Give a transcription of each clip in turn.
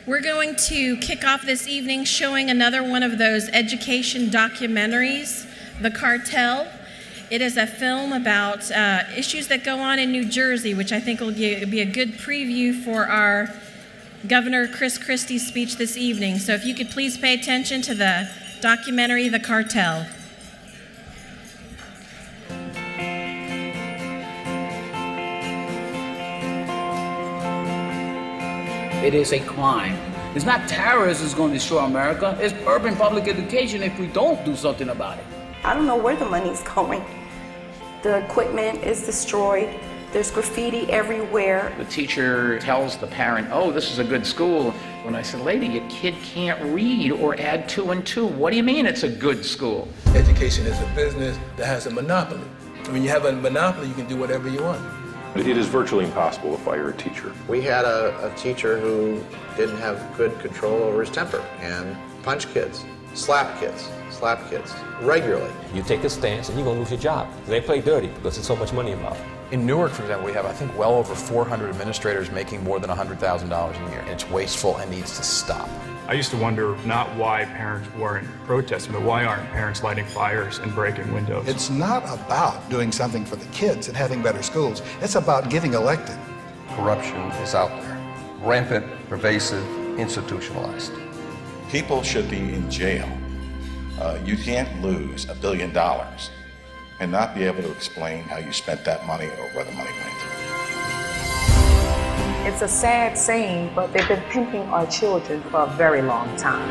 We're going to kick off this evening showing another one of those education documentaries, The Cartel. It is a film about issues that go on in New Jersey, which I think will be a good preview for our Governor Christie's speech this evening. So if you could please pay attention to the documentary, The Cartel. It is a crime. It's not terrorism that's going to destroy America. It's urban public education if we don't do something about it. I don't know where the money's going. The equipment is destroyed. There's graffiti everywhere. The teacher tells the parent, oh, this is a good school. When I said, lady, your kid can't read or add 2 and 2. What do you mean it's a good school? Education is a business that has a monopoly. When you have a monopoly, you can do whatever you want. It is virtually impossible to fire a teacher. We had a teacher who didn't have good control over his temper and punched kids, slapped kids regularly. You take a stance and you're going to lose your job. They play dirty because there's so much money involved. In Newark, for example, we have, I think, well over 400 administrators making more than $100,000 a year. It's wasteful and needs to stop. I used to wonder not why parents weren't protesting, but why aren't parents lighting fires and breaking windows? It's not about doing something for the kids and having better schools. It's about getting elected. Corruption is out there. Rampant, pervasive, institutionalized. People should be in jail. You can't lose $1 billion and not be able to explain how you spent that money or where the money went. It's a sad saying, but they've been pimping our children for a very long time.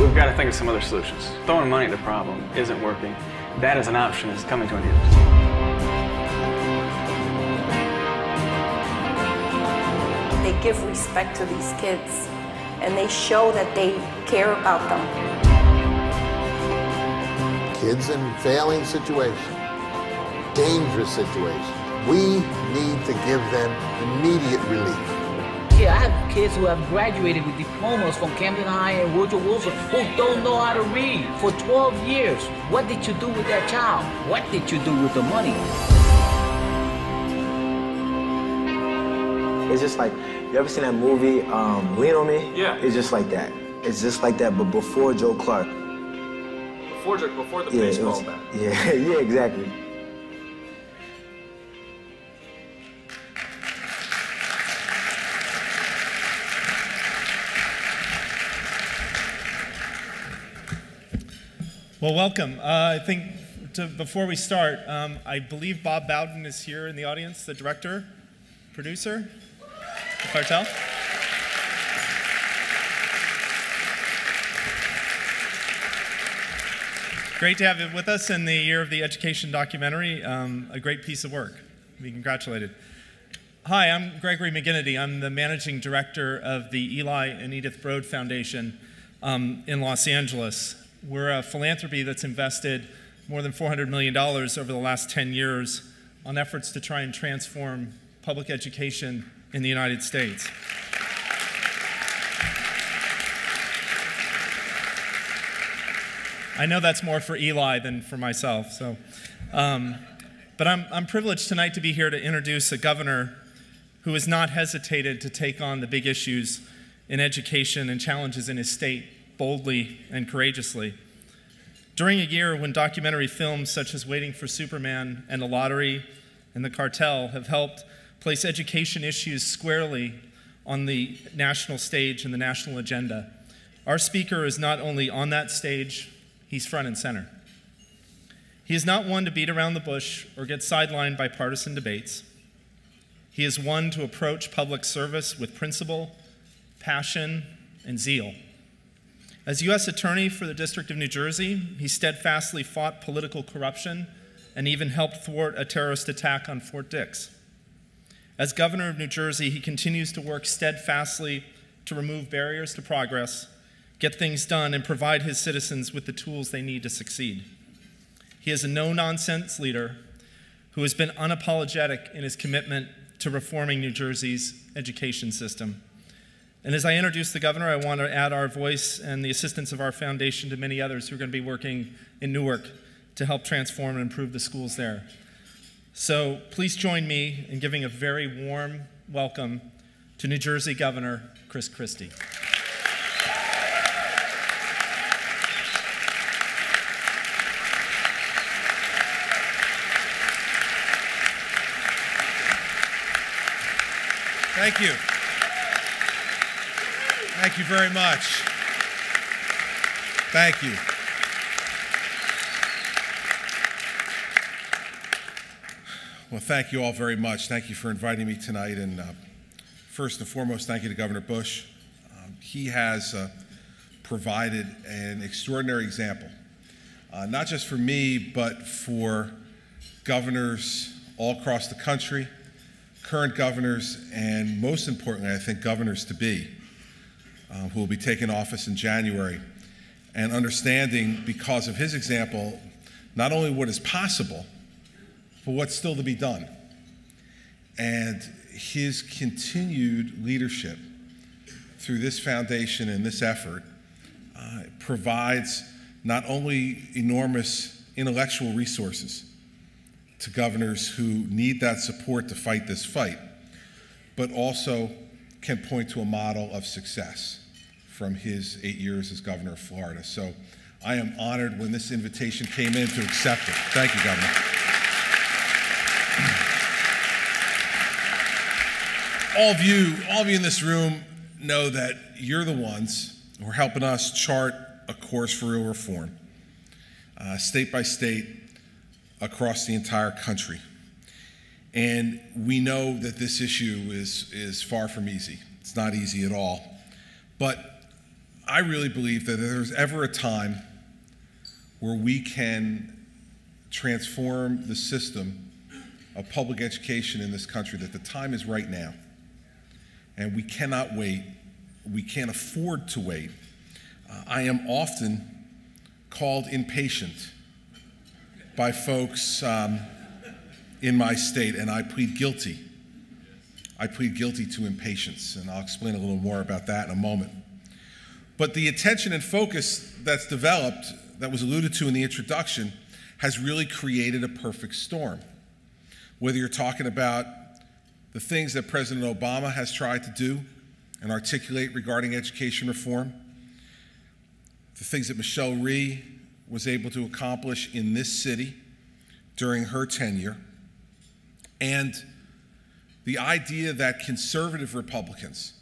We've got to think of some other solutions. Throwing money at the problem isn't working. That as an option is coming to an end. They give respect to these kids, and they show that they care about them. Kids in failing situations, dangerous situations, we need to give them immediate relief. Yeah, I have kids who have graduated with diplomas from Camden High and Woodrow Wilson who don't know how to read for 12 years. What did you do with that child? What did you do with the money? It's just like, you ever seen that movie, Lean on Me? Yeah. It's just like that. It's just like that, but before Joe Clark. Before the baseball bat. Yeah, yeah, exactly. Well, welcome. I think before we start, I believe Bob Bowden is here in the audience, the director, producer, The Cartel. Great to have you with us in the year of the education documentary. A great piece of work. Be congratulated. Hi, I'm Gregory McGinity. I'm the managing director of the Eli and Edythe Broad Foundation in Los Angeles. We're a philanthropy that's invested more than $400 million over the last 10 years on efforts to try and transform public education in the United States. I know that's more for Eli than for myself, so. But I'm privileged tonight to be here to introduce a governor who has not hesitated to take on the big issues in education and challenges in his state boldly and courageously. During a year when documentary films such as Waiting for Superman and The Lottery and The Cartel have helped place education issues squarely on the national stage and the national agenda, our speaker is not only on that stage, he's front and center. He is not one to beat around the bush or get sidelined by partisan debates. He is one to approach public service with principle, passion, and zeal. As U.S. Attorney for the District of New Jersey, he steadfastly fought political corruption and even helped thwart a terrorist attack on Fort Dix. As Governor of New Jersey, he continues to work steadfastly to remove barriers to progress, get things done, and provide his citizens with the tools they need to succeed. He is a no-nonsense leader who has been unapologetic in his commitment to reforming New Jersey's education system. And as I introduce the governor, I want to add our voice and the assistance of our foundation to many others who are going to be working in Newark to help transform and improve the schools there. So please join me in giving a very warm welcome to New Jersey Governor Chris Christie. Thank you. Thank you very much. Thank you. Well, thank you all very much. Thank you for inviting me tonight. And first and foremost, thank you to Governor Bush. He has provided an extraordinary example, not just for me, but for governors all across the country, current governors, and most importantly, I think, governors-to-be, who will be taking office in January, and understanding, because of his example, not only what is possible, but what's still to be done. And his continued leadership through this foundation and this effort provides not only enormous intellectual resources to governors who need that support to fight this fight, but also can point to a model of success from his 8 years as governor of Florida. So I am honored when this invitation came in to accept it. Thank you, Governor. All of you in this room know that you're the ones who are helping us chart a course for real reform, state by state, across the entire country. And we know that this issue is far from easy. It's not easy at all. But I really believe that if there's ever a time where we can transform the system of public education in this country, that the time is right now. And we cannot wait. We can't afford to wait. I am often called impatient by folks in my state, and I plead guilty. I plead guilty to impatience, and I'll explain a little more about that in a moment. But the attention and focus that's developed, that was alluded to in the introduction, has really created a perfect storm. Whether you're talking about the things that President Obama has tried to do and articulate regarding education reform, the things that Michelle Rhee was able to accomplish in this city during her tenure, and the idea that conservative Republicans,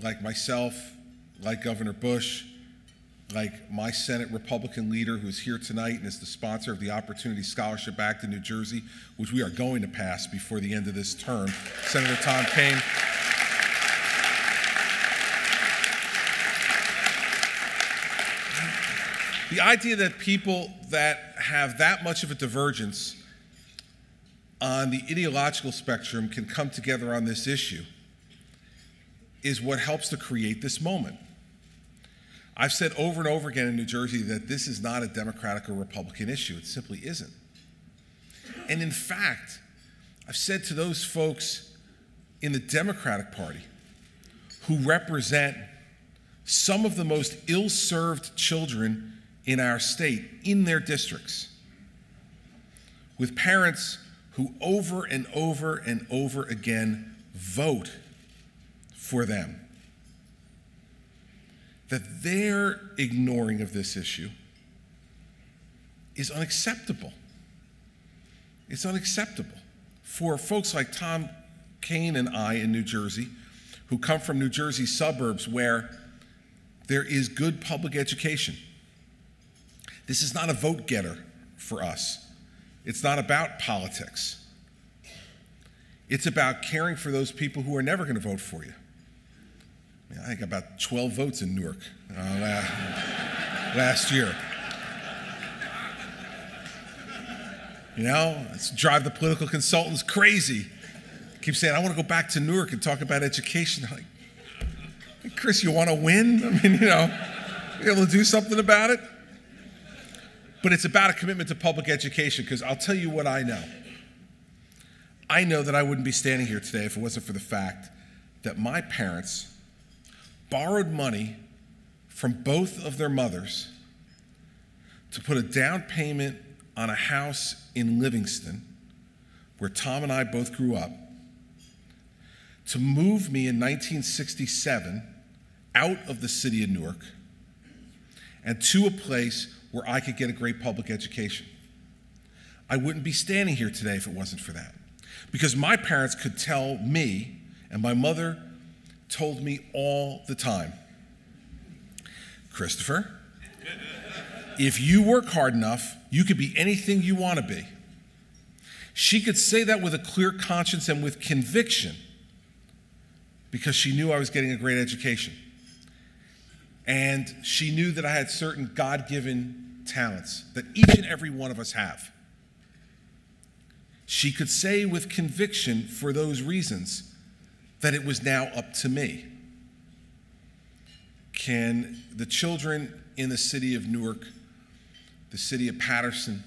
like myself, like Governor Bush, like my Senate Republican leader who's here tonight and is the sponsor of the Opportunity Scholarship Act in New Jersey, which we are going to pass before the end of this term, Senator Tom Kane. The idea that people that have that much of a divergence on the ideological spectrum can come together on this issue is what helps to create this moment. I've said over and over again in New Jersey that this is not a Democratic or Republican issue. It simply isn't. And in fact, I've said to those folks in the Democratic Party who represent some of the most ill-served children in our state, in their districts, with parents who over and over and over again vote for them, that their ignoring of this issue is unacceptable. It's unacceptable for folks like Tom Kane and I in New Jersey, who come from New Jersey suburbs where there is good public education. This is not a vote getter for us. It's not about politics. It's about caring for those people who are never going to vote for you. I think about 12 votes in Newark last year. You know, it's drive the political consultants crazy. Keep saying, I want to go back to Newark and talk about education. I'm like, Chris, you want to win? I mean, you know, be able to do something about it? But it's about a commitment to public education, because I'll tell you what I know. I know that I wouldn't be standing here today if it wasn't for the fact that my parents borrowed money from both of their mothers to put a down payment on a house in Livingston where Tom and I both grew up, to move me in 1967 out of the city of Newark and to a place where I could get a great public education. I wouldn't be standing here today if it wasn't for that. Because my parents could tell me, and my mother told me all the time, Christopher, if you work hard enough, you could be anything you want to be. She could say that with a clear conscience and with conviction because she knew I was getting a great education. And she knew that I had certain God-given talents that each and every one of us have. She could say with conviction for those reasons that it was now up to me. Can the children in the city of Newark, the city of Patterson,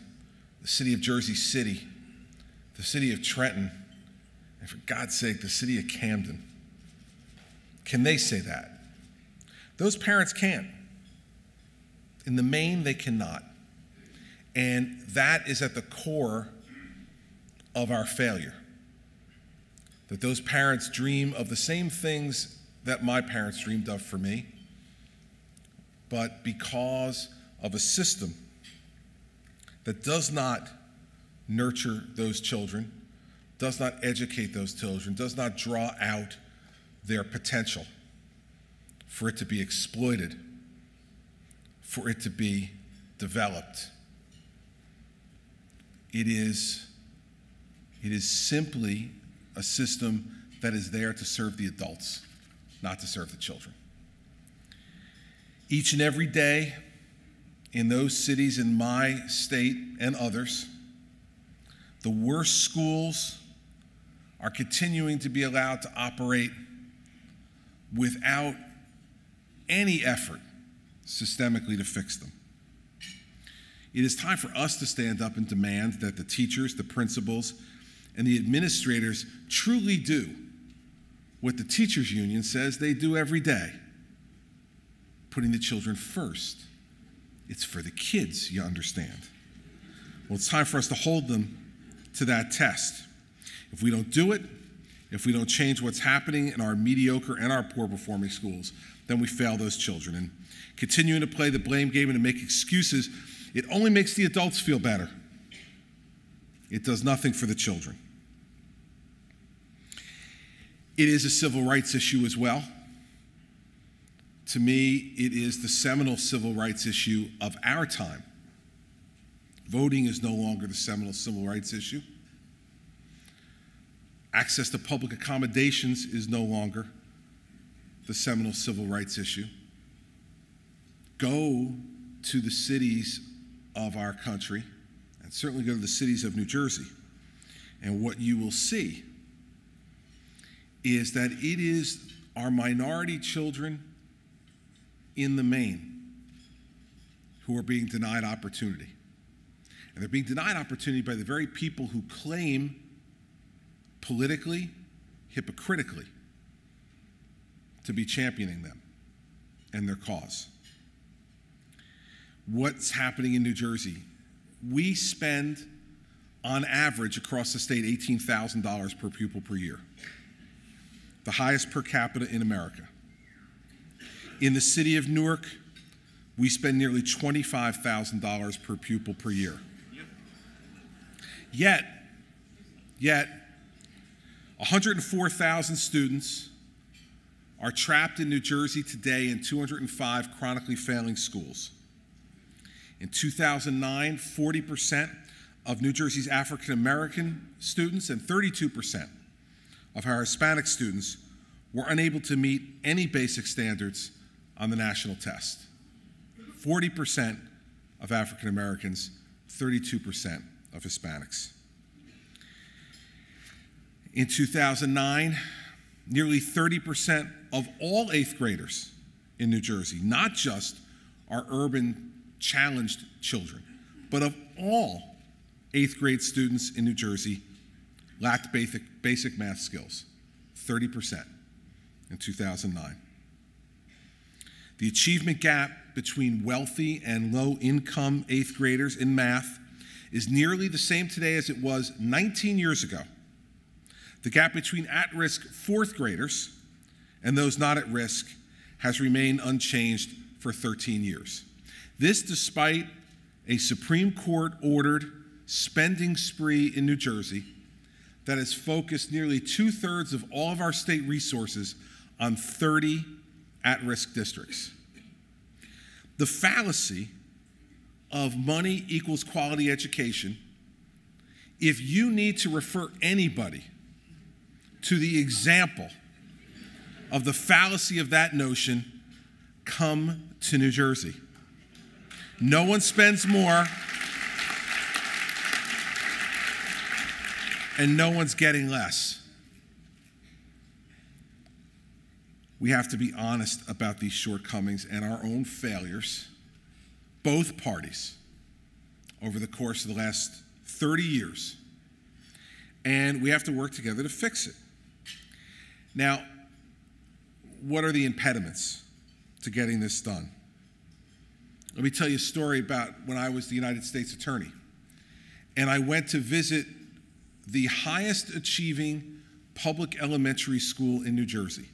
the city of Jersey City, the city of Trenton, and for God's sake, the city of Camden, can they say that? Those parents can. In the main, they cannot. And that is at the core of our failure. That those parents dream of the same things that my parents dreamed of for me, but because of a system that does not nurture those children, does not educate those children, does not draw out their potential for it to be exploited, for it to be developed. It is simply a system that is there to serve the adults, not to serve the children. Each and every day in those cities in my state and others, the worst schools are continuing to be allowed to operate without any effort systemically to fix them. It is time for us to stand up and demand that the teachers, the principals, and the administrators truly do what the teachers' union says they do every day, putting the children first. It's for the kids, you understand. Well, it's time for us to hold them to that test. If we don't do it, if we don't change what's happening in our mediocre and our poor performing schools, then we fail those children. And continuing to play the blame game and to make excuses, it only makes the adults feel better. It does nothing for the children. It is a civil rights issue as well. To me, it is the seminal civil rights issue of our time. Voting is no longer the seminal civil rights issue. Access to public accommodations is no longer the seminal civil rights issue. Go to the cities of our country, and certainly go to the cities of New Jersey, and what you will see is that it is our minority children in the main who are being denied opportunity. And they're being denied opportunity by the very people who claim politically, hypocritically, to be championing them and their cause. What's happening in New Jersey? We spend, on average, across the state, $18,000 per pupil per year, the highest per capita in America. In the city of Newark, we spend nearly $25,000 per pupil per year. Yet, 104,000 students are trapped in New Jersey today in 205 chronically failing schools. In 2009, 40% of New Jersey's African American students and 32% of our Hispanic students were unable to meet any basic standards on the national test. 40% of African Americans, 32% of Hispanics. In 2009, nearly 30% of all 8th graders in New Jersey, not just our urban challenged children, but of all 8th grade students in New Jersey, lacked basic math skills, 30% in 2009. The achievement gap between wealthy and low-income 8th graders in math is nearly the same today as it was 19 years ago. The gap between at-risk fourth graders and those not at risk has remained unchanged for 13 years. This despite a Supreme Court-ordered spending spree in New Jersey that has focused nearly 2/3 of all of our state resources on 30 at-risk districts. The fallacy of money equals quality education, if you need to refer anybody to the example of the fallacy of that notion, come to New Jersey. No one spends more, and no one's getting less. We have to be honest about these shortcomings and our own failures, both parties, over the course of the last 30 years. And we have to work together to fix it. Now, what are the impediments to getting this done? Let me tell you a story about when I was the United States Attorney. And I went to visit the highest achieving public elementary school in New Jersey.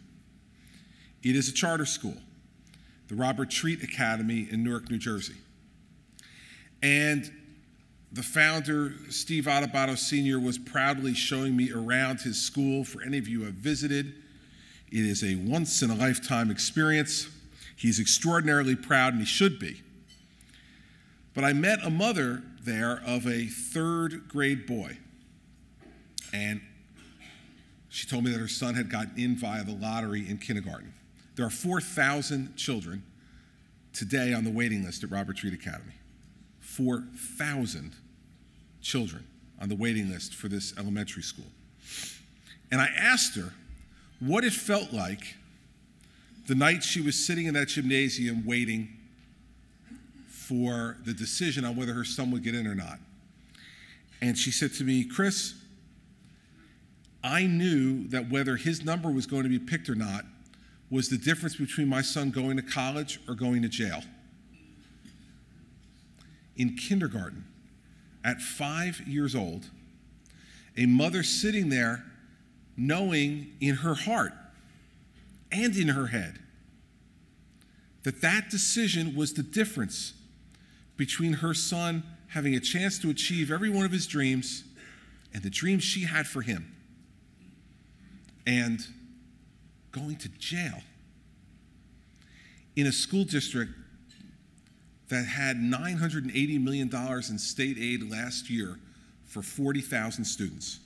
It is a charter school, the Robert Treat Academy in Newark, New Jersey. And the founder, Steve Adubato Sr., was proudly showing me around his school. For any of you who have visited, it is a once-in-a-lifetime experience. He's extraordinarily proud, and he should be. But I met a mother there of a third-grade boy, and she told me that her son had gotten in via the lottery in kindergarten. There are 4,000 children today on the waiting list at Robert Treat Academy. 4,000 children on the waiting list for this elementary school. And I asked her what it felt like the night she was sitting in that gymnasium waiting for the decision on whether her son would get in or not. And she said to me, Chris, I knew that whether his number was going to be picked or not was the difference between my son going to college or going to jail. In kindergarten, at 5 years old, a mother sitting there knowing in her heart and in her head that that decision was the difference between her son having a chance to achieve every one of his dreams and the dreams she had for him, and going to jail in a school district that had $980 million in state aid last year for 40,000 students.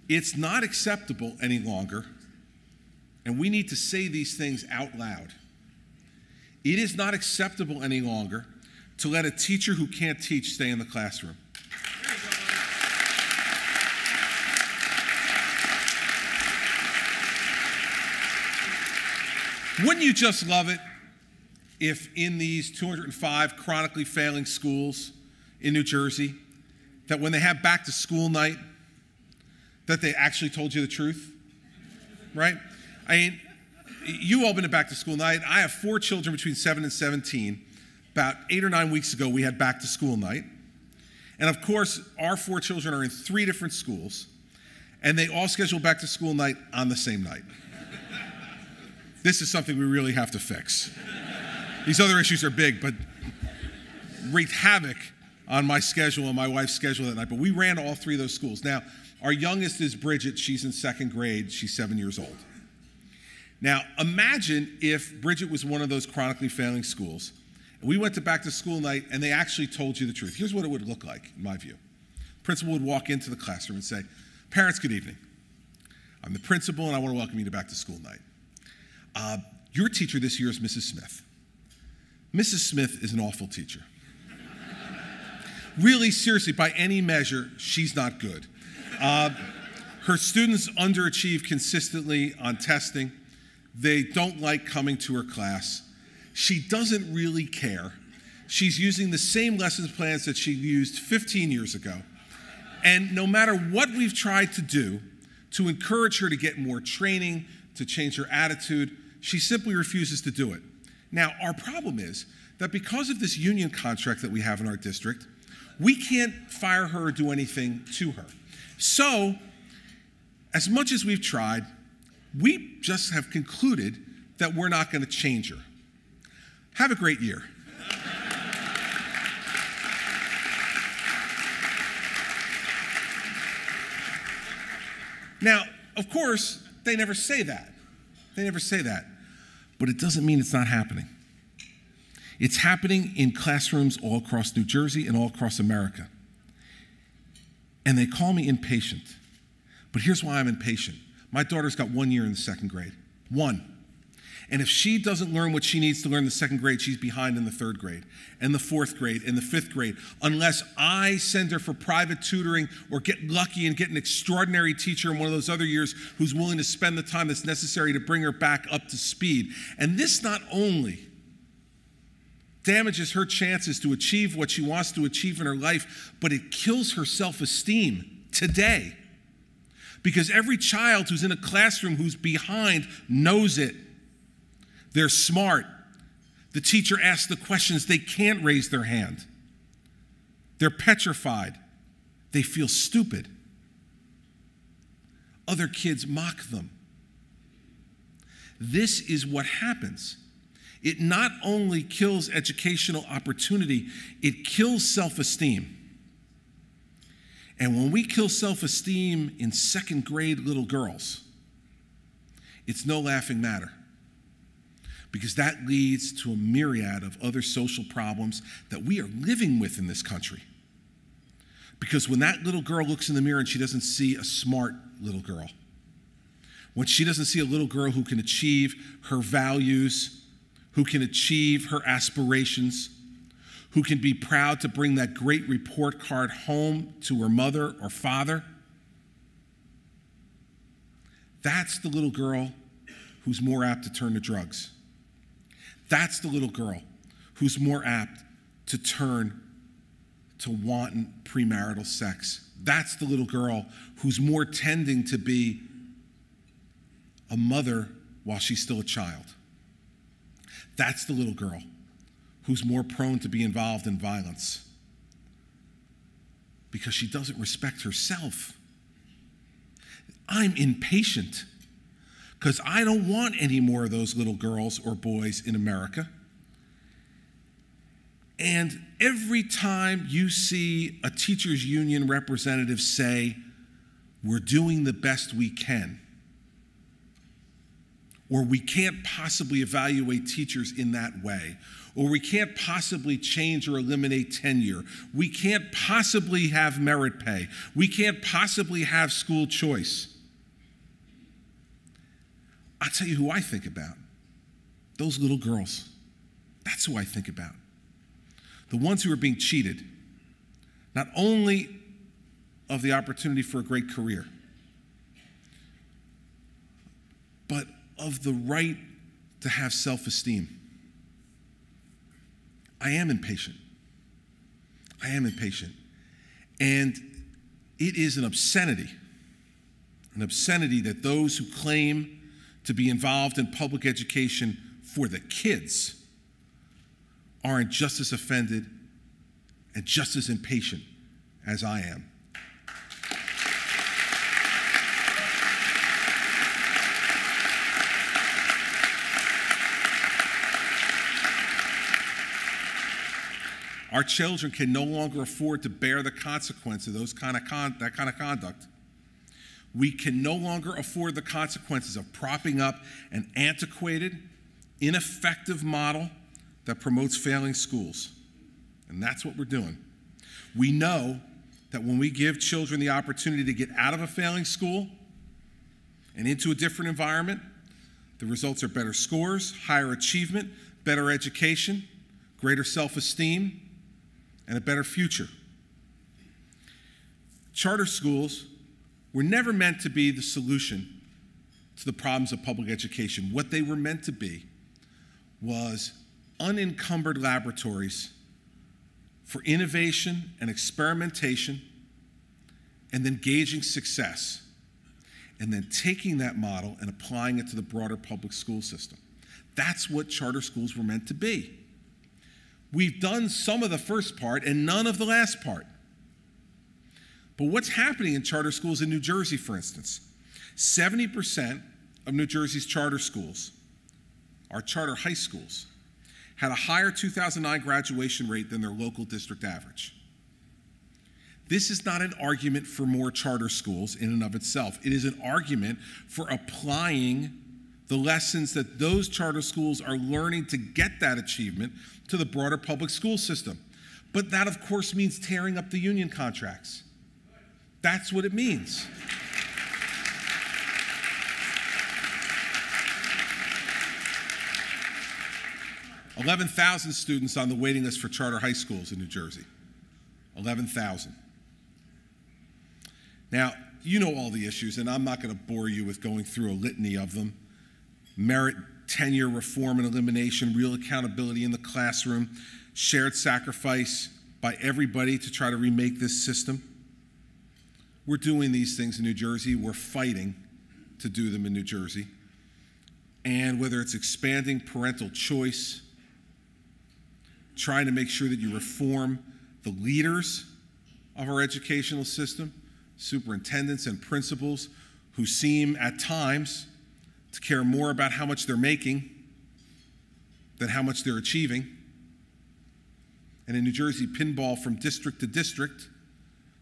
It's not acceptable any longer, and we need to say these things out loud. It is not acceptable any longer to let a teacher who can't teach stay in the classroom. Wouldn't you just love it if in these 205 chronically failing schools in New Jersey, that when they have back to school night, that they actually told you the truth, right? I mean, you all been to back to school night. I have 4 children between 7 and 17. About 8 or 9 weeks ago, we had back to school night. And of course, our 4 children are in 3 different schools, and they all schedule back to school night on the same night. This is something we really have to fix. These other issues are big, but wreaked havoc on my schedule and my wife's schedule that night. But we ran all 3 of those schools. Now, our youngest is Bridget. She's in 2nd grade. She's 7 years old. Now, imagine if Bridget was one of those chronically failing schools, and we went to back to school night, and they actually told you the truth. Here's what it would look like, in my view. Principal would walk into the classroom and say, parents, good evening. I'm the principal, and I want to welcome you to back to school night. Your teacher this year is Mrs. Smith. Mrs. Smith is an awful teacher. Really, seriously, by any measure, she's not good. Her students underachieve consistently on testing. They don't like coming to her class. She doesn't really care. She's using the same lesson plans that she used 15 years ago. And no matter what we've tried to do to encourage her to get more training, to change her attitude, she simply refuses to do it. Now, our problem is that because of this union contract that we have in our district, we can't fire her or do anything to her. So, as much as we've tried, we just have concluded that we're not going to change her. Have a great year. Now, of course, they never say that. They never say that. But it doesn't mean it's not happening. It's happening in classrooms all across New Jersey and all across America. And they call me impatient. But here's why I'm impatient. My daughter's got 1 year in the second grade. 1. And if she doesn't learn what she needs to learn in the second grade, she's behind in the third grade, and the fourth grade, and the fifth grade, unless I send her for private tutoring or get lucky and get an extraordinary teacher in one of those other years who's willing to spend the time that's necessary to bring her back up to speed. And this not only damages her chances to achieve what she wants to achieve in her life, but it kills her self-esteem today. Because every child who's in a classroom who's behind knows it. They're smart. The teacher asks the questions, they can't raise their hand. They're petrified. They feel stupid. Other kids mock them. This is what happens. It not only kills educational opportunity, it kills self-esteem. And when we kill self-esteem in second grade little girls, it's no laughing matter. Because that leads to a myriad of other social problems that we are living with in this country. Because when that little girl looks in the mirror and she doesn't see a smart little girl, when she doesn't see a little girl who can achieve her values, who can achieve her aspirations, who can be proud to bring that great report card home to her mother or father, that's the little girl who's more apt to turn to drugs. That's the little girl who's more apt to turn to wanton premarital sex. That's the little girl who's more tending to be a mother while she's still a child. That's the little girl who's more prone to be involved in violence because she doesn't respect herself. I'm impatient because I don't want any more of those little girls or boys in America. And every time you see a teachers' union representative say, we're doing the best we can, or we can't possibly evaluate teachers in that way, or we can't possibly change or eliminate tenure, we can't possibly have merit pay, we can't possibly have school choice, I'll tell you who I think about. Those little girls. That's who I think about. The ones who are being cheated, not only of the opportunity for a great career, but of the right to have self-esteem. I am impatient. I am impatient. And it is an obscenity that those who claim to be involved in public education for the kids aren't just as offended and just as impatient as I am. Our children can no longer afford to bear the consequences of that kind of conduct. We can no longer afford the consequences of propping up an antiquated, ineffective model that promotes failing schools. And that's what we're doing. We know that when we give children the opportunity to get out of a failing school and into a different environment, the results are better scores, higher achievement, better education, greater self-esteem, and a better future. Charter schools were never meant to be the solution to the problems of public education. What they were meant to be was unencumbered laboratories for innovation and experimentation, and then gauging success, and then taking that model and applying it to the broader public school system. That's what charter schools were meant to be. We've done some of the first part and none of the last part. But what's happening in charter schools in New Jersey, for instance? 70% of New Jersey's charter schools, our charter high schools, had a higher 2009 graduation rate than their local district average. This is not an argument for more charter schools in and of itself. It is an argument for applying the lessons that those charter schools are learning to get that achievement to the broader public school system. But that, of course, means tearing up the union contracts. That's what it means. $11,000 students on the waiting list for charter high schools in New Jersey. 11,000. Now, you know all the issues, and I'm not going to bore you with going through a litany of them. Merit, tenure, reform and elimination, real accountability in the classroom, shared sacrifice by everybody to try to remake this system. We're doing these things in New Jersey. We're fighting to do them in New Jersey. And whether it's expanding parental choice, trying to make sure that you reform the leaders of our educational system, superintendents and principals who seem at times to care more about how much they're making than how much they're achieving. And in New Jersey, pinball from district to district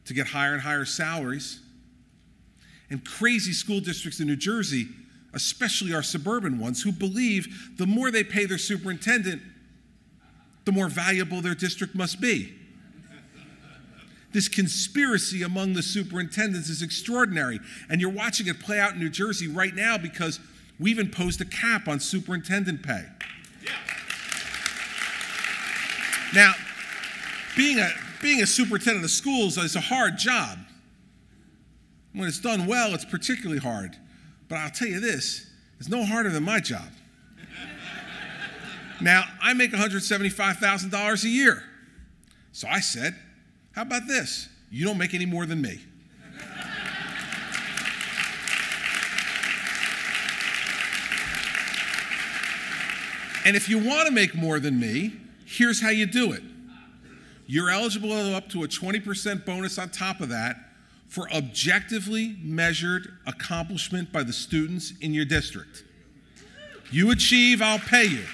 to get higher and higher salaries. And crazy school districts in New Jersey, especially our suburban ones, who believe the more they pay their superintendent, the more valuable their district must be. This conspiracy among the superintendents is extraordinary, and you're watching it play out in New Jersey right now because we've imposed a cap on superintendent pay. Yeah. Now, being a superintendent of schools is a hard job. When it's done well, it's particularly hard. But I'll tell you this, it's no harder than my job. Now, I make $175,000 a year. So I said, how about this? You don't make any more than me. And if you want to make more than me, here's how you do it. You're eligible up to a 20% bonus on top of that for objectively measured accomplishment by the students in your district. You achieve, I'll pay you.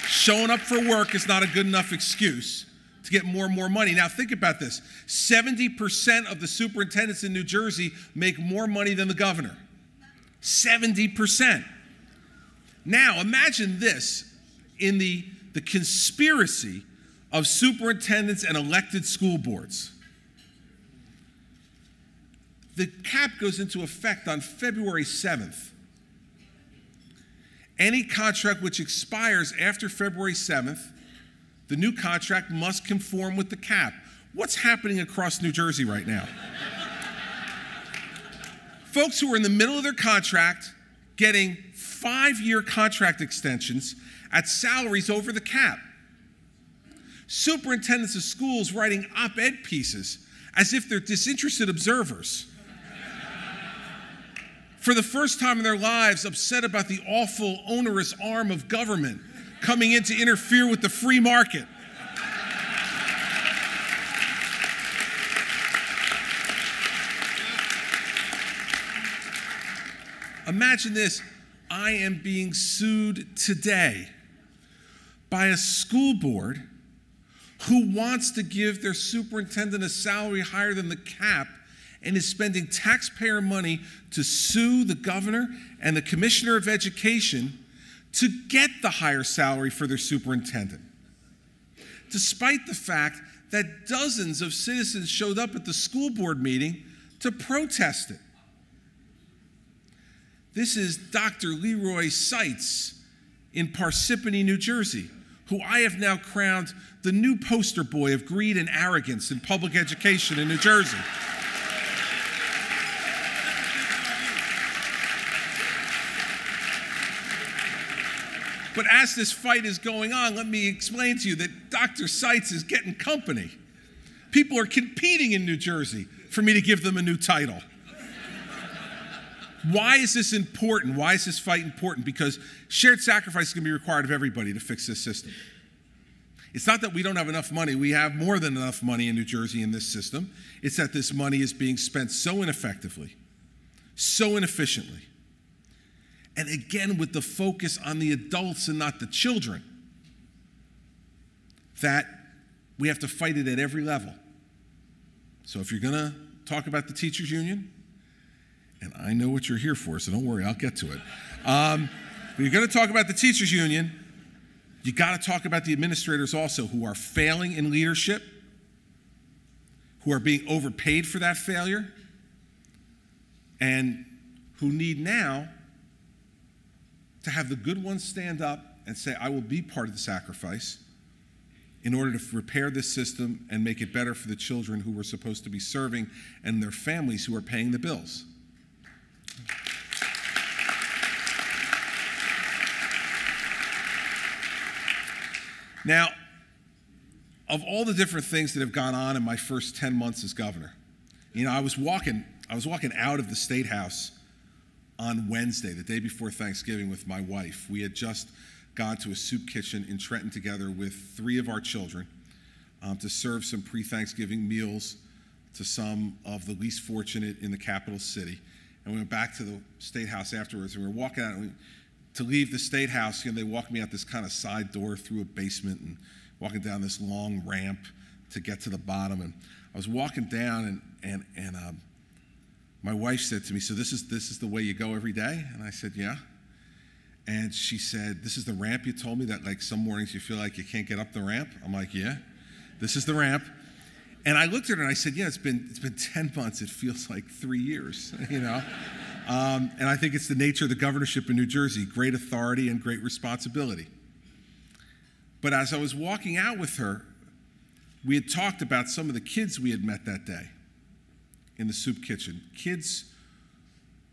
Showing up for work is not a good enough excuse to get more and more money. Now think about this. 70% of the superintendents in New Jersey make more money than the governor. 70%. Now imagine this in the conspiracy of superintendents and elected school boards. The cap goes into effect on February 7th. Any contract which expires after February 7th, the new contract must conform with the cap. What's happening across New Jersey right now? Folks who are in the middle of their contract getting 5-year contract extensions at salaries over the cap. Superintendents of schools writing op-ed pieces as if they're disinterested observers. For the first time in their lives, upset about the awful, onerous arm of government coming in to interfere with the free market. Imagine this. I am being sued today by a school board who wants to give their superintendent a salary higher than the cap and is spending taxpayer money to sue the governor and the commissioner of education to get the higher salary for their superintendent, despite the fact that dozens of citizens showed up at the school board meeting to protest it. This is Dr. Leroy Seitz in Parsippany, New Jersey, who I have now crowned the new poster boy of greed and arrogance in public education in New Jersey. But as this fight is going on, let me explain to you that Dr. Seitz is getting company. People are competing in New Jersey for me to give them a new title. Why is this important? Why is this fight important? Because shared sacrifice is going to be required of everybody to fix this system. It's not that we don't have enough money. We have more than enough money in New Jersey in this system. It's that this money is being spent so ineffectively, so inefficiently. And again, with the focus on the adults and not the children, that we have to fight it at every level. So if you're going to talk about the teachers union, and I know what you're here for, so don't worry, I'll get to it. If you're going to talk about the teachers union, you got to talk about the administrators also, who are failing in leadership, who are being overpaid for that failure, and who need now to have the good ones stand up and say, I will be part of the sacrifice in order to repair this system and make it better for the children who we're supposed to be serving and their families who are paying the bills. Now, of all the different things that have gone on in my first 10 months as governor, you know, I was walking out of the State House on Wednesday, the day before Thanksgiving, with my wife. We had just gone to a soup kitchen in Trenton together with 3 of our children to serve some pre-Thanksgiving meals to some of the least fortunate in the capital city. And we went back to the State House afterwards, and we were walking out. To leave the State House, you know, they walked me out this kind of side door through a basement and walking down this long ramp to get to the bottom. And I was walking down, and my wife said to me, so this is the way you go every day? And I said, yeah. And she said, this is the ramp you told me that, like, some mornings you feel like you can't get up the ramp? I'm like, yeah, this is the ramp. And I looked at her and I said, yeah, it's been 10 months. It feels like 3 years, you know? And I think it's the nature of the governorship in New Jersey, great authority and great responsibility. But as I was walking out with her, we had talked about some of the kids we had met that day in the soup kitchen, kids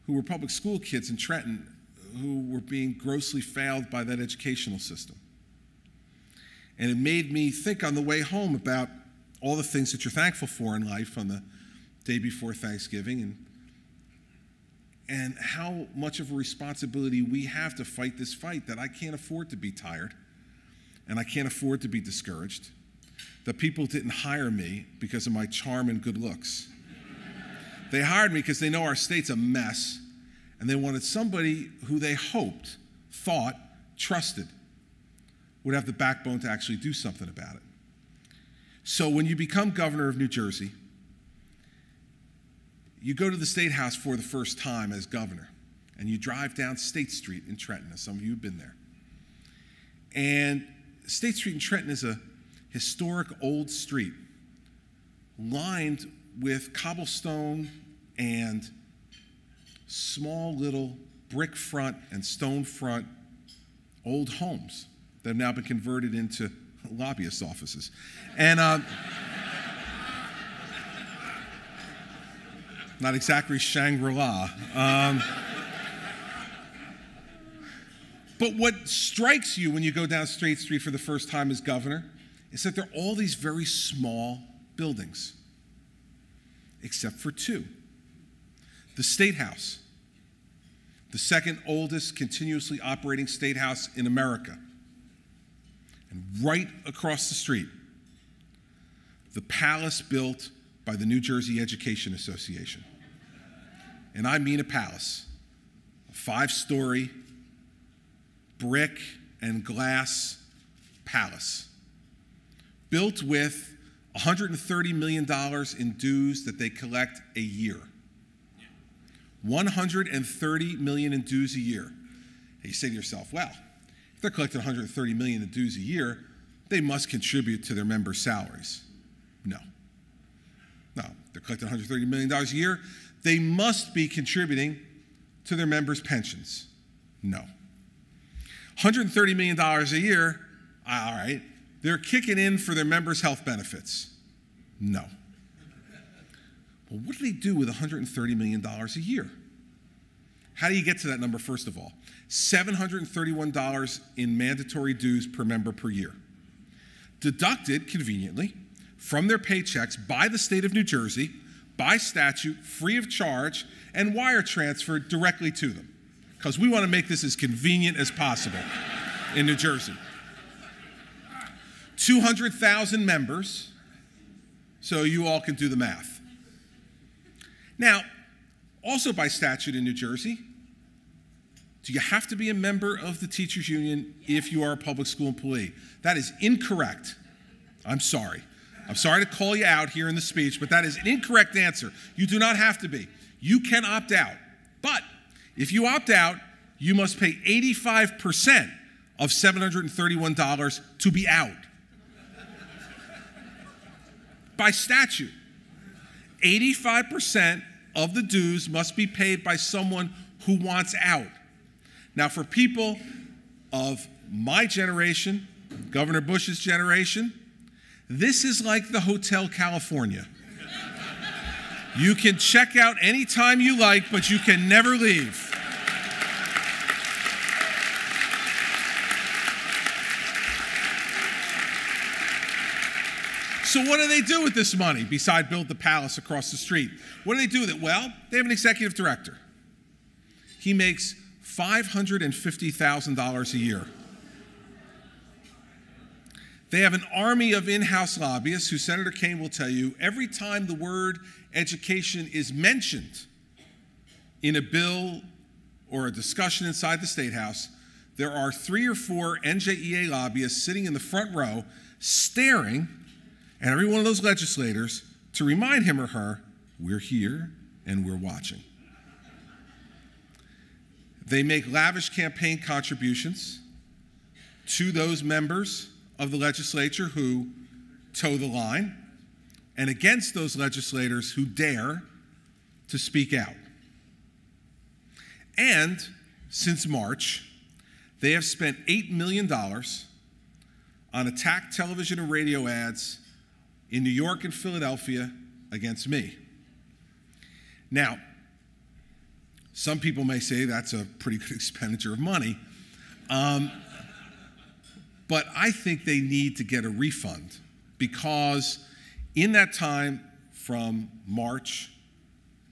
who were public school kids in Trenton who were being grossly failed by that educational system. And it made me think on the way home about all the things that you're thankful for in life on the day before Thanksgiving, and how much of a responsibility we have to fight this fight, that I can't afford to be tired and I can't afford to be discouraged, that people didn't hire me because of my charm and good looks. They hired me because they know our state's a mess, and they wanted somebody who they hoped, thought, trusted would have the backbone to actually do something about it. So when you become governor of New Jersey, you go to the State House for the first time as governor, and you drive down State Street in Trenton, as some of you have been there. And State Street in Trenton is a historic old street lined with cobblestone and small little brick front and stone front old homes that have now been converted into lobbyist offices. And not exactly Shangri-La. But what strikes you when you go down State Street for the first time as governor is that there are all these very small buildings, except for 2. The State House, the second oldest continuously operating state house in America. And right across the street, the palace built by the New Jersey Education Association. And I mean a palace, a 5-story brick and glass palace, built with $130 million in dues that they collect a year. $130 million in dues a year. And you say to yourself, well, if they're collecting $130 million in dues a year, they must contribute to their members' salaries. No. No, they're collecting $130 million a year. They must be contributing to their members' pensions. No. $130 million a year, all right, they're kicking in for their members' health benefits. No. Well, what do they do with $130 million a year? How do you get to that number, first of all? $731 in mandatory dues per member per year, deducted conveniently from their paychecks by the state of New Jersey by statute, free of charge, and wire transferred directly to them, because we want to make this as convenient as possible in New Jersey. 200,000 members, so you all can do the math. Now, also by statute in New Jersey, do you have to be a member of the teachers union if you are a public school employee? That is incorrect. I'm sorry. I'm sorry to call you out here in the speech, but that is an incorrect answer. You do not have to be. You can opt out. But if you opt out, you must pay 85% of $731 to be out. By statute, 85% of the dues must be paid by someone who wants out. Now, for people of my generation, Governor Bush's generation, this is like the Hotel California. You can check out anytime you like, but you can never leave. So what do they do with this money, beside build the palace across the street? What do they do with it? Well, they have an executive director. He makes $550,000 a year. They have an army of in-house lobbyists who Senator Kaine will tell you every time the word education is mentioned in a bill or a discussion inside the State House, there are 3 or 4 NJEA lobbyists sitting in the front row staring at every one of those legislators to remind him or her, we're here and we're watching. They make lavish campaign contributions to those members of the legislature who toe the line, and against those legislators who dare to speak out. And since March, they have spent $8 million on attack television and radio ads in New York and Philadelphia against me. Now, some people may say that's a pretty good expenditure of money, but I think they need to get a refund, because in that time from March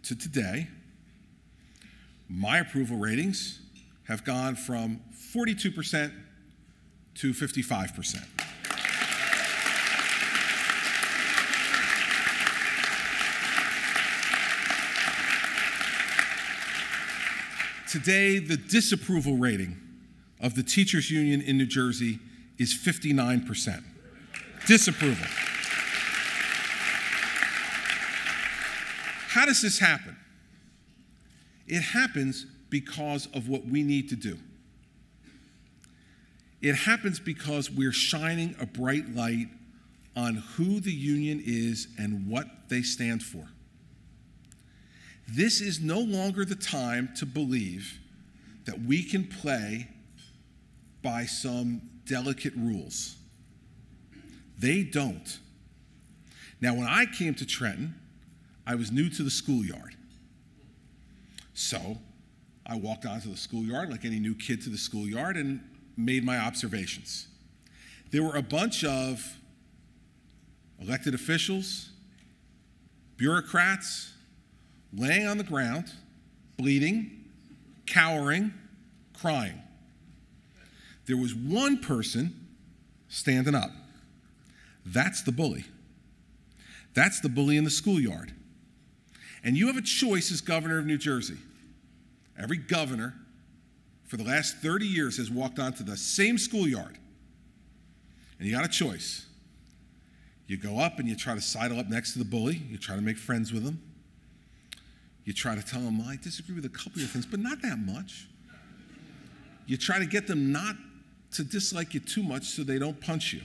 to today, my approval ratings have gone from 42% to 55%. Today, the disapproval rating of the teachers union in New Jersey is 59%. Disapproval. How does this happen? It happens because of what we need to do. It happens because we're shining a bright light on who the union is and what they stand for. This is no longer the time to believe that we can play by some delicate rules. They don't. Now, when I came to Trenton, I was new to the schoolyard. So I walked onto the schoolyard like any new kid to the schoolyard and made my observations. There were a bunch of elected officials, bureaucrats, laying on the ground, bleeding, cowering, crying. There was one person standing up. That's the bully. That's the bully in the schoolyard. And you have a choice as governor of New Jersey. Every governor for the last 30 years has walked onto the same schoolyard. And you got a choice. You go up and you try to sidle up next to the bully. You try to make friends with him. You try to tell them, I disagree with a couple of things, but not that much. You try to get them not to dislike you too much so they don't punch you.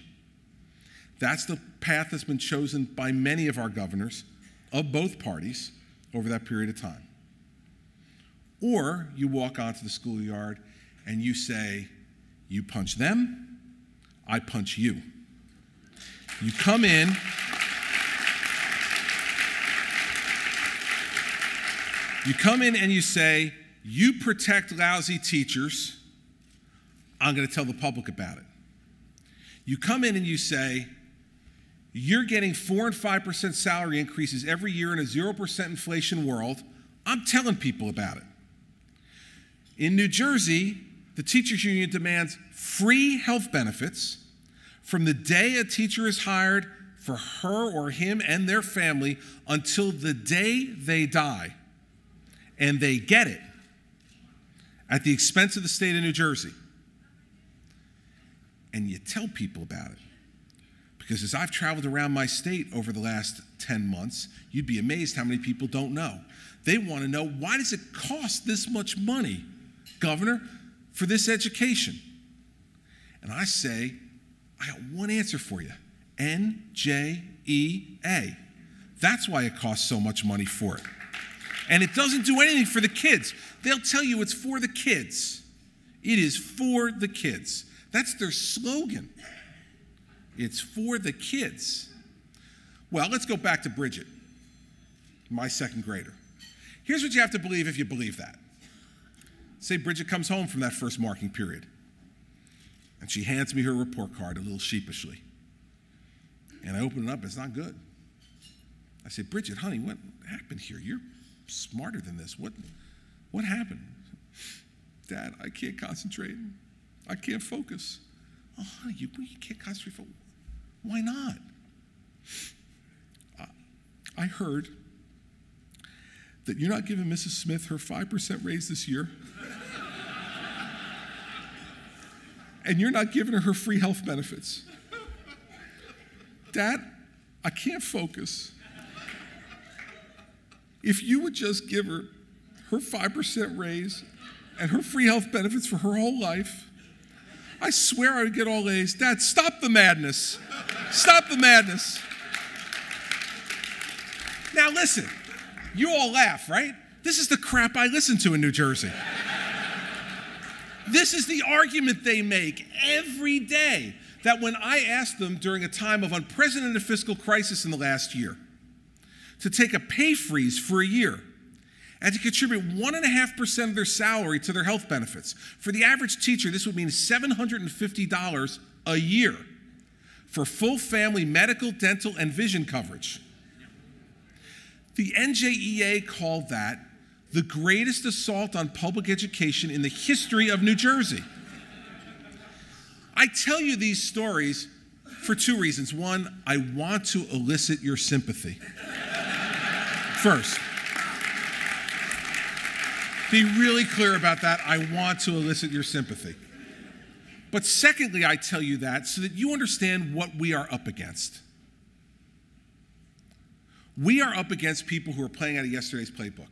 That's the path that's been chosen by many of our governors of both parties over that period of time. Or you walk onto the schoolyard and you say, you punch them, I punch you. You come in, and you say, you protect lousy teachers, I'm going to tell the public about it. You come in and you say, You're getting 4 and 5% salary increases every year in a 0% inflation world. I'm telling people about it. In New Jersey, the teachers union demands free health benefits from the day a teacher is hired for her or him and their family until the day they die. And they get it at the expense of the state of New Jersey. And you tell people about it. Because as I've traveled around my state over the last 10 months, you'd be amazed how many people don't know. They want to know, why does it cost this much money, Governor, for this education? And I say, I got one answer for you. NJEA. That's why it costs so much money for it. And it doesn't do anything for the kids. They'll tell you it's for the kids. It is for the kids. That's their slogan. It's for the kids. Well, let's go back to Bridget, my second grader. Here's what you have to believe if you believe that. Say Bridget comes home from that first marking period, and she hands me her report card a little sheepishly. And I open it up, it's not good. I say, Bridget, honey, what happened here? You're smarter than this. What happened? Dad, I can't concentrate. I can't focus. Oh, honey, you can't concentrate. Why not? I heard that you're not giving Mrs. Smith her 5% raise this year. And you're not giving her free health benefits. Dad, I can't focus. If you would just give her her 5% raise and her free health benefits for her whole life, I swear I would get all A's. Dad, stop the madness. Stop the madness. Now listen, you all laugh, right? This is the crap I listen to in New Jersey. This is the argument they make every day, that when I asked them during a time of unprecedented fiscal crisis in the last year to take a pay freeze for a year and to contribute 1.5% of their salary to their health benefits. For the average teacher, this would mean $750 a year for full family medical, dental, and vision coverage. The NJEA called that the greatest assault on public education in the history of New Jersey. I tell you these stories for two reasons. One, I want to elicit your sympathy. First, be really clear about that. I want to elicit your sympathy. But secondly, I tell you that so that you understand what we are up against. We are up against people who are playing out of yesterday's playbook.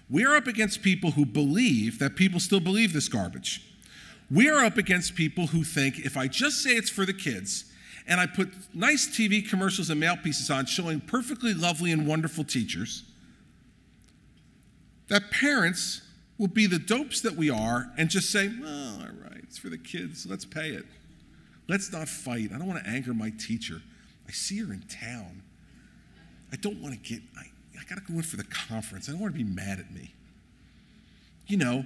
We are up against people who believe that people still believe this garbage. We are up against people who think if I just say it's for the kids and I put nice TV commercials and mail pieces on showing perfectly lovely and wonderful teachers, that parents will be the dopes that we are and just say, oh, all right, it's for the kids, let's pay it. Let's not fight. I don't want to anger my teacher. I see her in town. I don't want to get, I got to go in for the conference. I don't want to be mad at me. You know,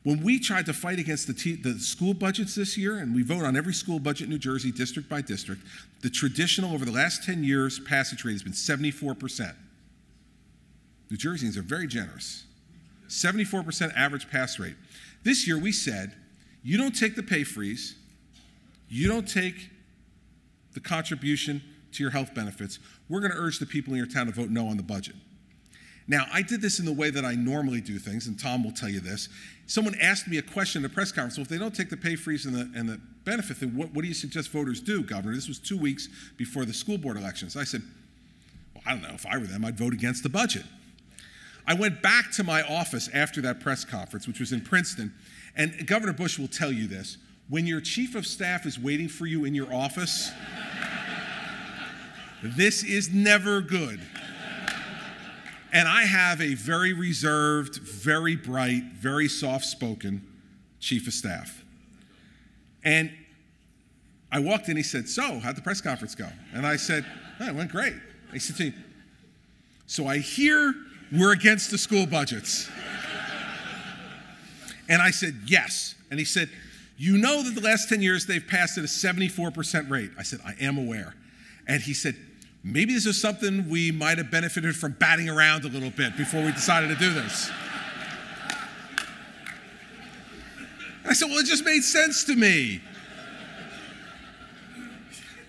when we tried to fight against the school budgets this year, and we vote on every school budget in New Jersey, district by district, the traditional over the last 10 years passage rate has been 74%. New Jerseyans are very generous. 74% average pass rate. This year we said, you don't take the pay freeze, you don't take the contribution to your health benefits, we're going to urge the people in your town to vote no on the budget. Now, I did this in the way that I normally do things, and Tom will tell you this. Someone asked me a question in a press conference, well, if they don't take the pay freeze and the benefit, then what do you suggest voters do, Governor? This was 2 weeks before the school board elections. I said, well, I don't know, if I were them, I'd vote against the budget. I went back to my office after that press conference, which was in Princeton, and Governor Bush will tell you this. When your chief of staff is waiting for you in your office, this is never good. And I have a very reserved, very bright, very soft-spoken chief of staff. And I walked in, he said, so, how'd the press conference go? And I said, oh, it went great. He said to me, so I hear we're against the school budgets. And I said, yes. And he said, you know that the last 10 years they've passed at a 74% rate. I said, I am aware. And he said, maybe this is something we might have benefited from batting around a little bit before we decided to do this. I said, well, it just made sense to me.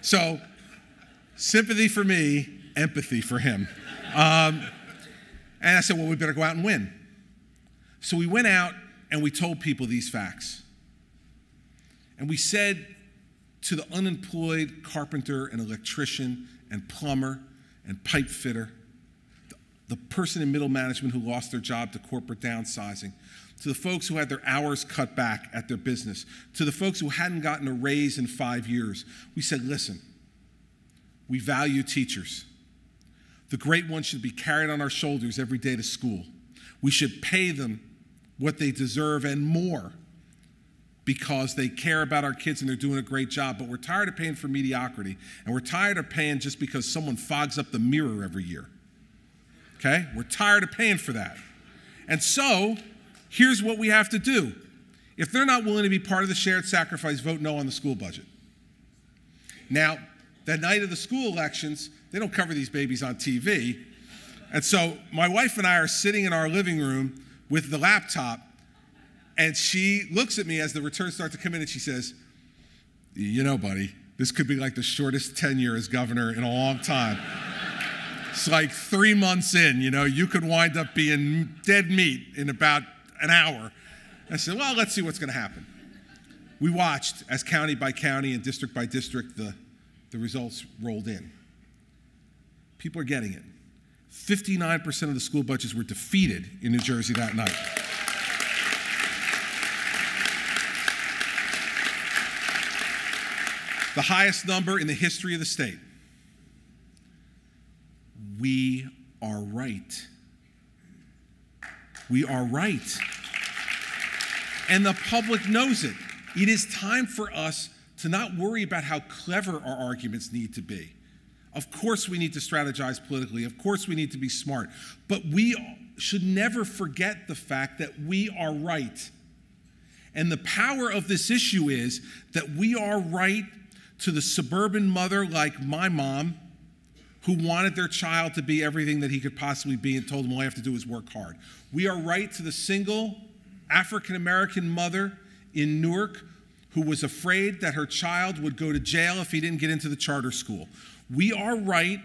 So, sympathy for me, empathy for him. And I said, well, we better go out and win. So we went out and we told people these facts. And we said to the unemployed carpenter and electrician and plumber and pipe fitter, the person in middle management who lost their job to corporate downsizing, to the folks who had their hours cut back at their business, to the folks who hadn't gotten a raise in 5 years, we said, listen, we value teachers. The great ones should be carried on our shoulders every day to school. We should pay them what they deserve and more because they care about our kids and they're doing a great job. But we're tired of paying for mediocrity, and we're tired of paying just because someone fogs up the mirror every year. Okay? We're tired of paying for that. And so, here's what we have to do. If they're not willing to be part of the shared sacrifice, vote no on the school budget. Now, the night of the school elections, they don't cover these babies on TV. And so my wife and I are sitting in our living room with the laptop, and she looks at me as the returns start to come in, and she says, you know, buddy, this could be like the shortest tenure as governor in a long time. It's like 3 months in, you know, you could wind up being dead meat in about an hour. I said, well, let's see what's going to happen. We watched as county by county and district by district the results rolled in. People are getting it. 59% of the school budgets were defeated in New Jersey that night. The highest number in the history of the state. We are right. We are right. And the public knows it. It is time for us to not worry about how clever our arguments need to be. Of course we need to strategize politically. Of course we need to be smart. But we should never forget the fact that we are right. And the power of this issue is that we are right to the suburban mother like my mom, who wanted their child to be everything that he could possibly be and told them all you have to do is work hard. We are right to the single African-American mother in Newark who was afraid that her child would go to jail if he didn't get into the charter school. We are right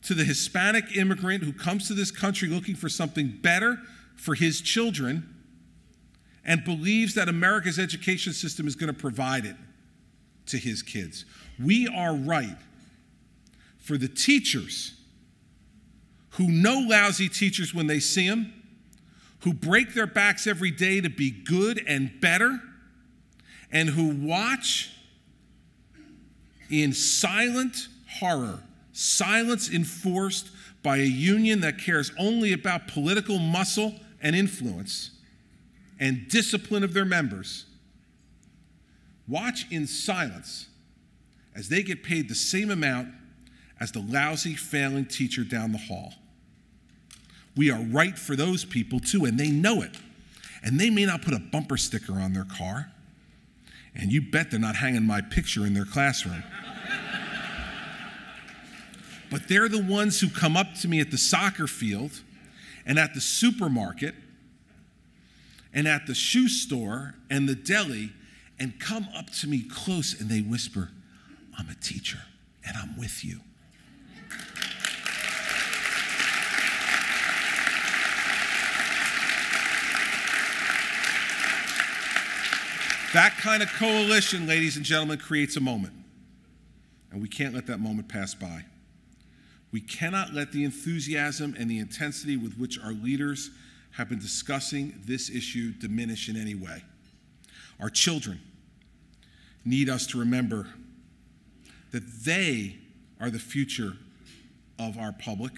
to the Hispanic immigrant who comes to this country looking for something better for his children and believes that America's education system is going to provide it to his kids. We are right for the teachers who know lousy teachers when they see them, who break their backs every day to be good and better, and who watch in silent horror, silence enforced by a union that cares only about political muscle and influence and discipline of their members. Watch in silence as they get paid the same amount as the lousy, failing teacher down the hall. We are right for those people too, and they know it. And they may not put a bumper sticker on their car, and you bet they're not hanging my picture in their classroom. But they're the ones who come up to me at the soccer field and at the supermarket and at the shoe store and the deli and come up to me close and they whisper, I'm a teacher and I'm with you. That kind of coalition, ladies and gentlemen, creates a moment. And we can't let that moment pass by. We cannot let the enthusiasm and the intensity with which our leaders have been discussing this issue diminish in any way. Our children need us to remember that they are the future of our public,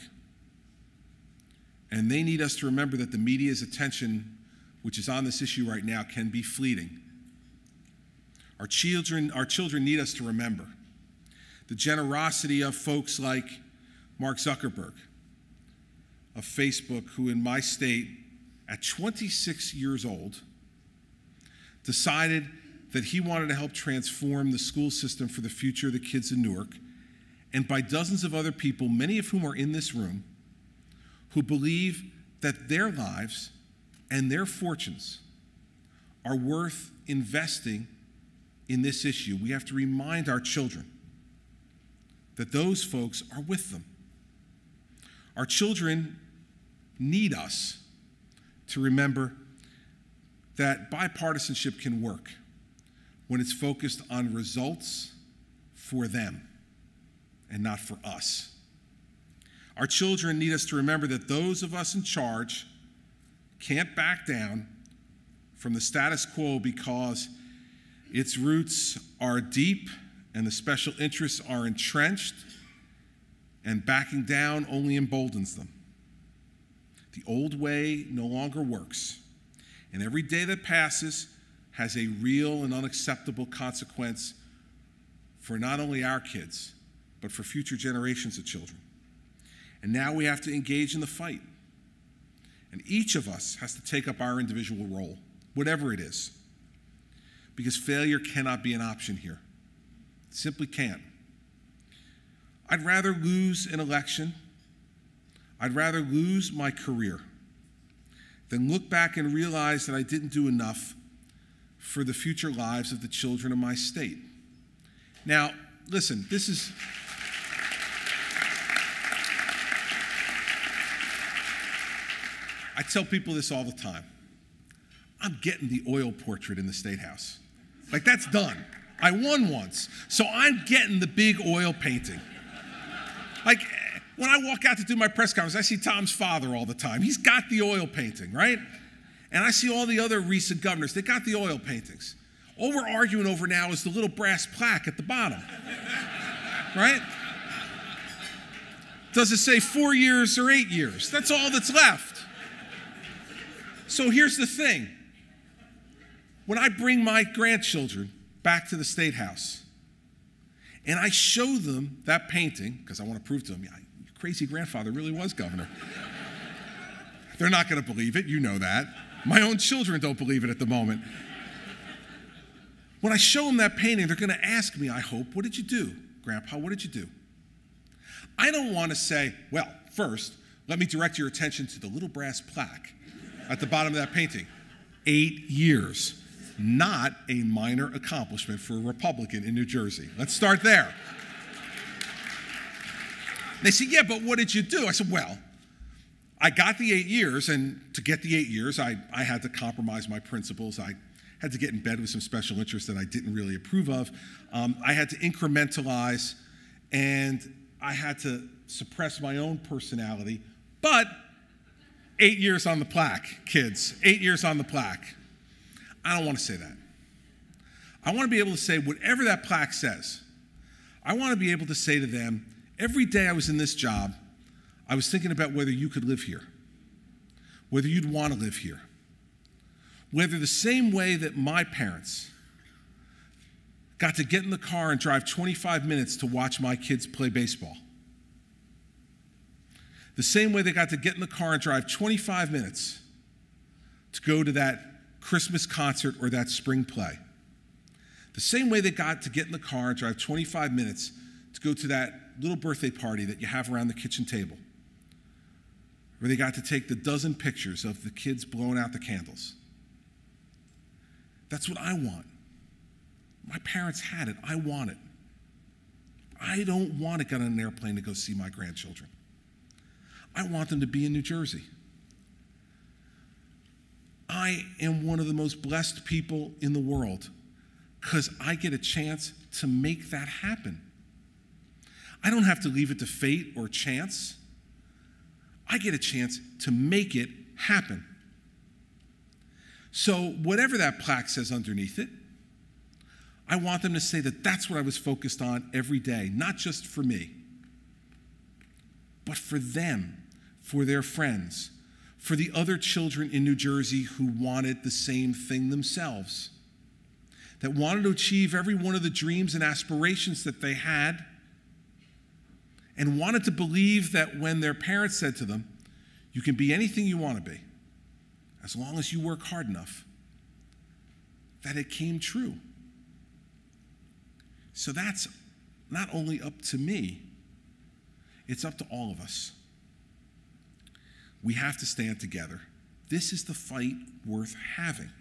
and they need us to remember that the media's attention, which is on this issue right now, can be fleeting. Our children need us to remember the generosity of folks like Mark Zuckerberg of Facebook, who in my state, at 26 years old, decided that he wanted to help transform the school system for the future of the kids in Newark, and by dozens of other people, many of whom are in this room, who believe that their lives and their fortunes are worth investing in this issue. We have to remind our children that those folks are with them. Our children need us to remember that bipartisanship can work when it's focused on results for them and not for us. Our children need us to remember that those of us in charge can't back down from the status quo because its roots are deep and the special interests are entrenched, and backing down only emboldens them. The old way no longer works, and every day that passes has a real and unacceptable consequence for not only our kids, but for future generations of children. And now we have to engage in the fight. And each of us has to take up our individual role, whatever it is, because failure cannot be an option here. It simply can't. I'd rather lose an election, I'd rather lose my career than look back and realize that I didn't do enough for the future lives of the children of my state. Now, listen, I tell people this all the time. I'm getting the oil portrait in the State House. Like, that's done. I won once, so I'm getting the big oil painting. Like, when I walk out to do my press conference, I see Tom's father all the time. He's got the oil painting, right? And I see all the other recent governors. They got the oil paintings. All we're arguing over now is the little brass plaque at the bottom, right? Does it say 4 years or 8 years? That's all that's left. So here's the thing. When I bring my grandchildren back to the State House and I show them that painting, because I want to prove to them, yeah, your crazy grandfather really was governor. They're not going to believe it, you know that. My own children don't believe it at the moment. When I show them that painting, they're going to ask me, I hope, what did you do, Grandpa? What did you do? I don't want to say, well, first, let me direct your attention to the little brass plaque at the bottom of that painting. 8 years. Not a minor accomplishment for a Republican in New Jersey. Let's start there. They say, yeah, but what did you do? I said, well, I got the 8 years, and to get the 8 years, I had to compromise my principles. I had to get in bed with some special interests that I didn't really approve of. I had to incrementalize, and I had to suppress my own personality. But 8 years on the plaque, kids. 8 years on the plaque. I don't want to say that. I want to be able to say whatever that plaque says. I want to be able to say to them, every day I was in this job, I was thinking about whether you could live here, whether you'd want to live here, whether the same way that my parents got to get in the car and drive 25 minutes to watch my kids play baseball, the same way they got to get in the car and drive 25 minutes to go to that Christmas concert or that spring play. The same way they got to get in the car and drive 25 minutes to go to that little birthday party that you have around the kitchen table, where they got to take the dozen pictures of the kids blowing out the candles. That's what I want. My parents had it. I want it. I don't want to get on an airplane to go see my grandchildren. I want them to be in New Jersey. I am one of the most blessed people in the world because I get a chance to make that happen. I don't have to leave it to fate or chance. I get a chance to make it happen. So whatever that plaque says underneath it, I want them to say that that's what I was focused on every day, not just for me, but for them, for their friends, for the other children in New Jersey who wanted the same thing themselves, that wanted to achieve every one of the dreams and aspirations that they had, and wanted to believe that when their parents said to them, you can be anything you want to be, as long as you work hard enough, that it came true. So that's not only up to me, It's up to all of us. We have to stand together. This is the fight worth having.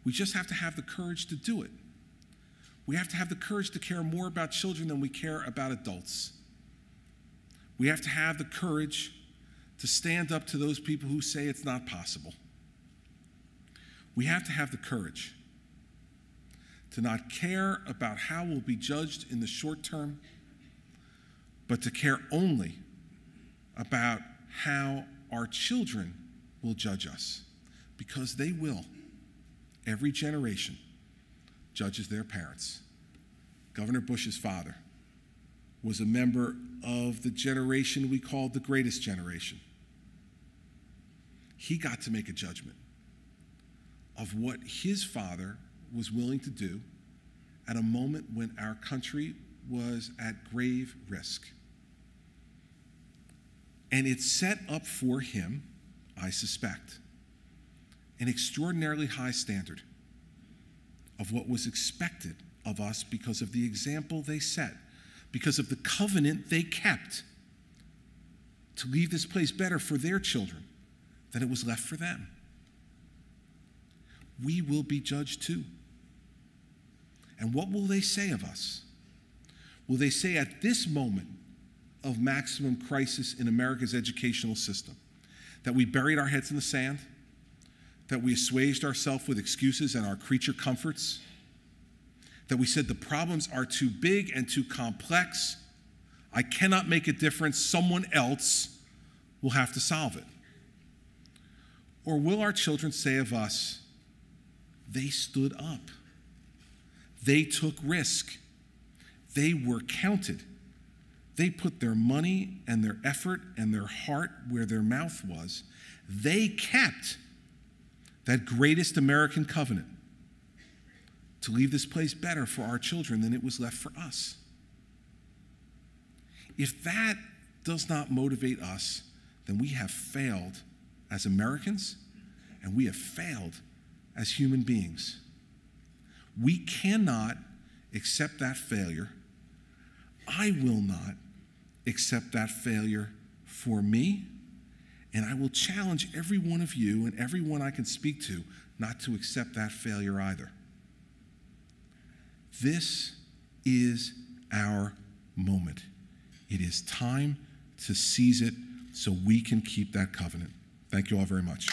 We just have to have the courage to do it. We have to have the courage to care more about children than we care about adults. We have to have the courage to stand up to those people who say it's not possible. We have to have the courage to not care about how we'll be judged in the short term, but to care only about how our children will judge us, because they will. Every generation judges their parents. Governor Bush's father was a member of the generation we called the greatest generation. He got to make a judgment of what his father was willing to do at a moment when our country was at grave risk. And it set up for him, I suspect, an extraordinarily high standard of what was expected of us because of the example they set, because of the covenant they kept to leave this place better for their children than it was left for them. We will be judged too. And what will they say of us? Will they say at this moment of maximum crisis in America's educational system that we buried our heads in the sand, that we assuaged ourselves with excuses and our creature comforts, that we said the problems are too big and too complex, I cannot make a difference, someone else will have to solve it? Or will our children say of us, they stood up, they took risk, they were counted, they put their money and their effort and their heart where their mouth was, they kept that greatest American covenant to leave this place better for our children than it was left for us? If that does not motivate us, then we have failed as Americans, and we have failed as human beings. We cannot accept that failure. I will not accept that failure for me, and I will challenge every one of you and everyone I can speak to not to accept that failure either. This is our moment. It is time to seize it so we can keep that covenant. Thank you all very much.